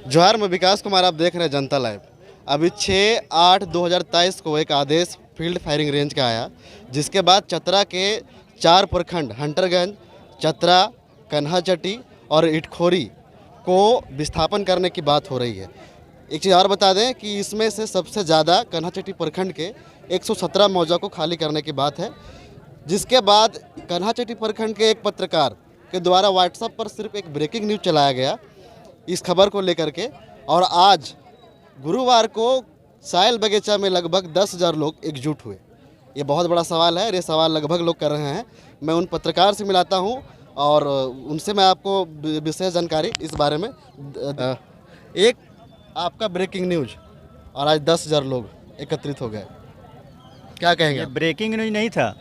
जोहार, मैं विकास कुमार, आप देख रहे हैं जनता लाइव। अभी 6/8/2023 को एक आदेश फील्ड फायरिंग रेंज का आया, जिसके बाद चतरा के 4 प्रखंड हंटरगंज, चतरा, कन्हाचट्टी और इटखोरी को विस्थापन करने की बात हो रही है। एक चीज़ और बता दें कि इसमें से सबसे ज़्यादा कन्हाचट्टी प्रखंड के 117 मौजा को खाली करने की बात है, जिसके बाद कन्हाचट्टी प्रखंड के एक पत्रकार के द्वारा व्हाट्सएप पर सिर्फ एक ब्रेकिंग न्यूज़ चलाया गया इस खबर को लेकर के। और आज गुरुवार को सायल बगीचा में लगभग 10,000 लोग एकजुट हुए। ये बहुत बड़ा सवाल है, ये सवाल लगभग लोग कर रहे हैं। मैं उन पत्रकार से मिलाता हूं और उनसे मैं आपको विशेष जानकारी इस बारे में एक आपका ब्रेकिंग न्यूज़ और आज 10,000 लोग एकत्रित हो गए, क्या कहेंगे? ये ब्रेकिंग न्यूज नहीं था,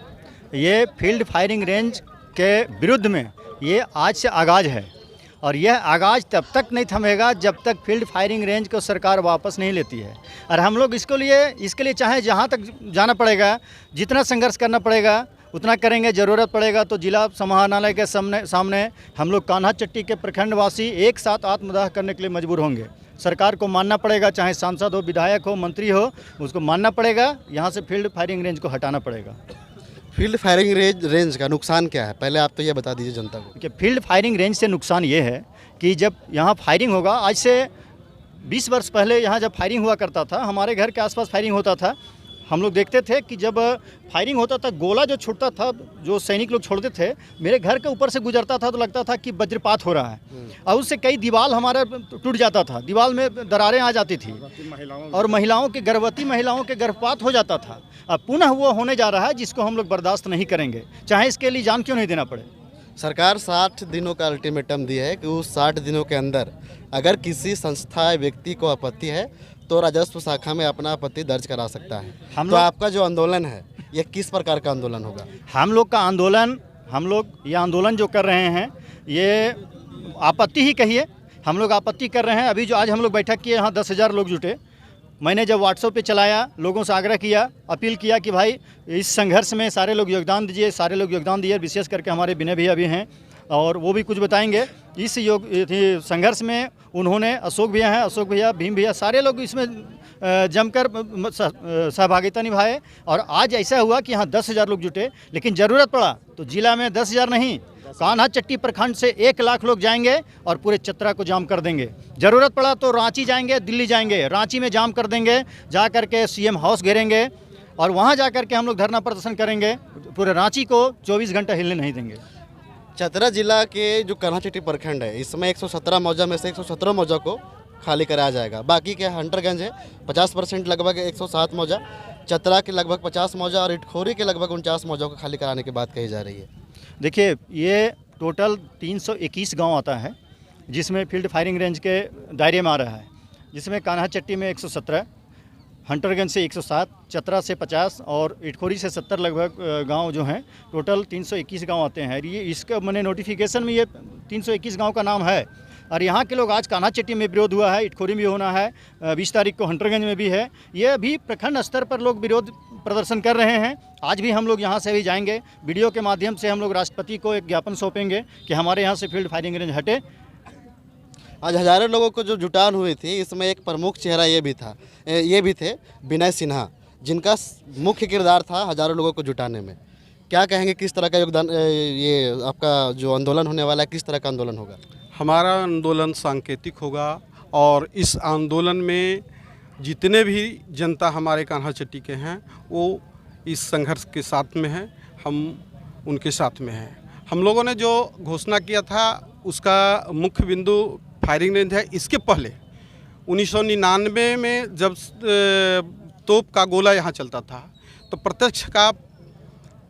ये फील्ड फायरिंग रेंज के विरुद्ध में ये आज से आगाज़ है और यह आगाज़ तब तक नहीं थमेगा जब तक फील्ड फायरिंग रेंज को सरकार वापस नहीं लेती है। और हम लोग इसके लिए चाहे जहां तक जाना पड़ेगा, जितना संघर्ष करना पड़ेगा उतना करेंगे। ज़रूरत पड़ेगा तो जिला समाहरणालय के सामने हम लोग कान्हाचट्टी के प्रखंडवासी एक साथ आत्मदाह करने के लिए मजबूर होंगे। सरकार को मानना पड़ेगा, चाहे सांसद हो, विधायक हो, मंत्री हो, उसको मानना पड़ेगा। यहाँ से फील्ड फायरिंग रेंज को हटाना पड़ेगा। फील्ड फायरिंग रेंज का नुकसान क्या है, पहले आप तो ये बता दीजिए जनता को। कि फील्ड फायरिंग रेंज से नुकसान ये है कि जब यहाँ फायरिंग होगा, आज से 20 वर्ष पहले यहाँ जब फायरिंग हुआ करता था, हमारे घर के आसपास फायरिंग होता था। हम लोग देखते थे कि जब फायरिंग होता था, गोला जो छूटता था, जो सैनिक लोग छोड़ते थे, मेरे घर के ऊपर से गुजरता था तो लगता था कि वज्रपात हो रहा है और उससे कई दीवार हमारा टूट जाता था, दीवार में दरारें आ जाती थी और गर्भवती महिलाओं के गर्भपात हो जाता था। अब पुनः वो होने जा रहा है, जिसको हम लोग बर्दाश्त नहीं करेंगे, चाहे इसके लिए जान क्यों नहीं देना पड़े। सरकार 60 दिनों का अल्टीमेटम दी है कि उस 60 दिनों के अंदर अगर किसी संस्था व्यक्ति को आपत्ति है तो राजस्व शाखा में अपना आपत्ति दर्ज करा सकता है। तो आपका जो आंदोलन है ये किस प्रकार का आंदोलन होगा? हम लोग ये आंदोलन जो कर रहे हैं, ये आपत्ति ही कहिए, हम लोग आपत्ति कर रहे हैं। अभी जो आज हम लोग बैठक किए, यहाँ 10,000 लोग जुटे। मैंने जब व्हाट्सएप पे चलाया, लोगों से आग्रह किया, अपील किया कि भाई इस संघर्ष में सारे लोग योगदान दीजिए। सारे लोग योगदान दिए, विशेष करके हमारे विनय भैया भी हैं और वो भी कुछ बताएंगे। इस संघर्ष में उन्होंने, अशोक भैया, भीम भैया, सारे लोग इसमें जमकर सहभागिता निभाए। और आज ऐसा हुआ कि यहाँ 10,000 लोग जुटे, लेकिन ज़रूरत पड़ा तो जिला में 10,000 नहीं, कान्हाचट्टी प्रखंड से 1 लाख लोग जाएंगे और पूरे चतरा को जाम कर देंगे। ज़रूरत पड़ा तो रांची जाएंगे, दिल्ली जाएंगे, रांची में जाम कर देंगे, जा कर के CM हाउस घेरेंगे और वहाँ जा कर के हम लोग धरना प्रदर्शन करेंगे। पूरे रांची को 24 घंटा हिलने नहीं देंगे। चतरा जिला के जो कन्हाचट्टी प्रखंड है, इसमें 117 मौजा में से 117 मौजा को खाली कराया जाएगा। बाकी के हंटरगंज है 50% लगभग 107 मौजा, चतरा के लगभग 50 मौजा और इटखोरी के लगभग 49 मौजा को खाली कराने की बात कही जा रही है। देखिए, ये टोटल 321 गांव आता है, जिसमें फील्ड फायरिंग रेंज के दायरे में आ रहा है, जिसमें कान्हाचट्टी में 117, हंटरगंज से 107, चतरा से 50 और इटखोरी से 70 लगभग गांव जो हैं, टोटल 321 गांव आते हैं। ये इसका मैंने नोटिफिकेशन में ये 321 गांव का नाम है। और यहाँ के लोग, आज कान्हाचट्टी में विरोध हुआ है, इटखोरी में होना है, 20 तारीख को हंटरगंज में भी है। ये अभी प्रखंड स्तर पर लोग विरोध प्रदर्शन कर रहे हैं। आज भी हम लोग यहाँ से भी जाएंगे, वीडियो के माध्यम से हम लोग राष्ट्रपति को एक ज्ञापन सौंपेंगे कि हमारे यहाँ से फील्ड फायरिंग रेंज हटे। आज हज़ारों लोगों को जो जुटान हुई थी, इसमें एक प्रमुख चेहरा ये भी थे विनय सिन्हा, जिनका मुख्य किरदार था हज़ारों लोगों को जुटाने में। क्या कहेंगे, किस तरह का योगदान, ये आपका जो आंदोलन होने वाला है किस तरह का आंदोलन होगा? हमारा आंदोलन सांकेतिक होगा और इस आंदोलन में जितने भी जनता हमारे कान्हाचट्टी के हैं वो इस संघर्ष के साथ में हैं, हम उनके साथ में हैं। हम लोगों ने जो घोषणा किया था उसका मुख्य बिंदु फायरिंग रेंज है। इसके पहले 1999 में जब तोप का गोला यहाँ चलता था, तो प्रत्यक्ष का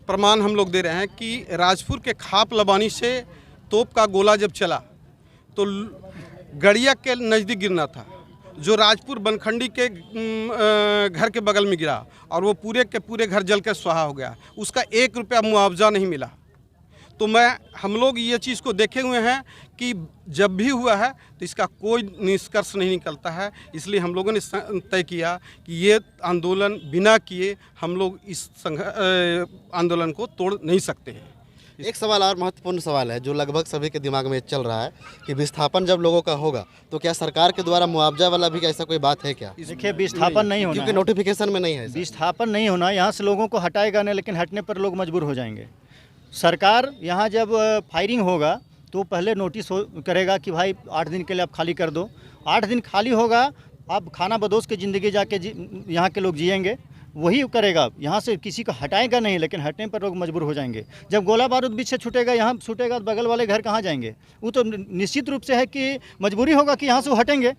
प्रमाण हम लोग दे रहे हैं कि राजपुर के खाप लबानी से तोप का गोला जब चला तो गड़िया के नज़दीक गिरना था, जो राजपुर बनखंडी के घर के बगल में गिरा और वो पूरे के पूरे घर जल के स्वाहा हो गया। उसका 1 रुपया मुआवजा नहीं मिला। तो हम लोग ये चीज़ को देखे हुए हैं कि जब भी हुआ है तो इसका कोई निष्कर्ष नहीं निकलता है। इसलिए हम लोगों ने तय किया कि ये आंदोलन बिना किए हम लोग इस आंदोलन को तोड़ नहीं सकते हैं। एक सवाल और महत्वपूर्ण सवाल है जो लगभग सभी के दिमाग में चल रहा है कि विस्थापन जब लोगों का होगा तो क्या सरकार के द्वारा मुआवजा वाला भी ऐसा कोई बात है क्या? देखिए, विस्थापन नहीं होना क्योंकि है। नोटिफिकेशन में नहीं है ऐसा। विस्थापन नहीं होना, यहाँ से लोगों को हटाएगा नहीं, लेकिन हटने पर लोग मजबूर हो जाएंगे। सरकार यहाँ जब फायरिंग होगा तो पहले नोटिस करेगा कि भाई 8 दिन के लिए आप खाली कर दो। 8 दिन खाली होगा, आप खाना बदोश की ज़िंदगी जाके यहाँ के लोग जिएंगे, वही करेगा। यहाँ से किसी को हटाएगा नहीं, लेकिन हटने पर लोग मजबूर हो जाएंगे। जब गोला बारूद बीच से छूटेगा, यहाँ छूटेगा, तो बगल वाले घर कहाँ जाएंगे? वो तो निश्चित रूप से है कि मजबूरी होगा कि यहाँ से वो हटेंगे।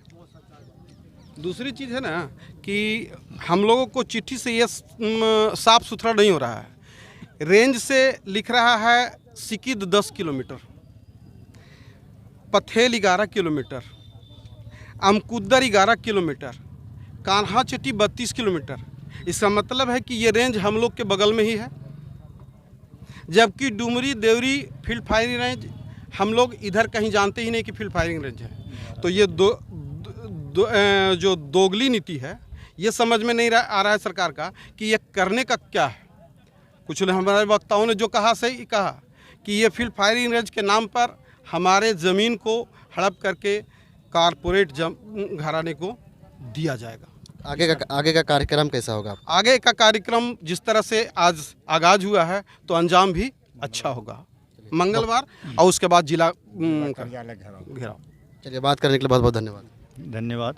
दूसरी चीज़ है ना कि हम लोगों को चिट्ठी से ये साफ सुथरा नहीं हो रहा है। रेंज से लिख रहा है Sikid 10 kilometre, Pathel 11 kilometre, Amkuddar 11 kilometre, Kanhachatti 32 kilometre. इसका मतलब है कि ये रेंज हम लोग के बगल में ही है, जबकि Dumri Deori field firing range हम लोग इधर कहीं जानते ही नहीं कि फील्ड फायरिंग रेंज है। तो ये जो दोगली नीति है, ये समझ में नहीं आ रहा है सरकार का कि ये करने का क्या है। कुछ हमारे वक्ताओं ने जो कहा सही कहा कि ये फील्ड फायरिंग रेंज के नाम पर हमारे ज़मीन को हड़प करके कारपोरेट घराने को दिया जाएगा। आगे का कार्यक्रम कैसा होगा? आगे का कार्यक्रम जिस तरह से आज आगाज हुआ है तो अंजाम भी अच्छा होगा मंगलवार, और उसके बाद जिला घेराव। चलिए, बात करने के लिए बहुत बहुत धन्यवाद। धन्यवाद।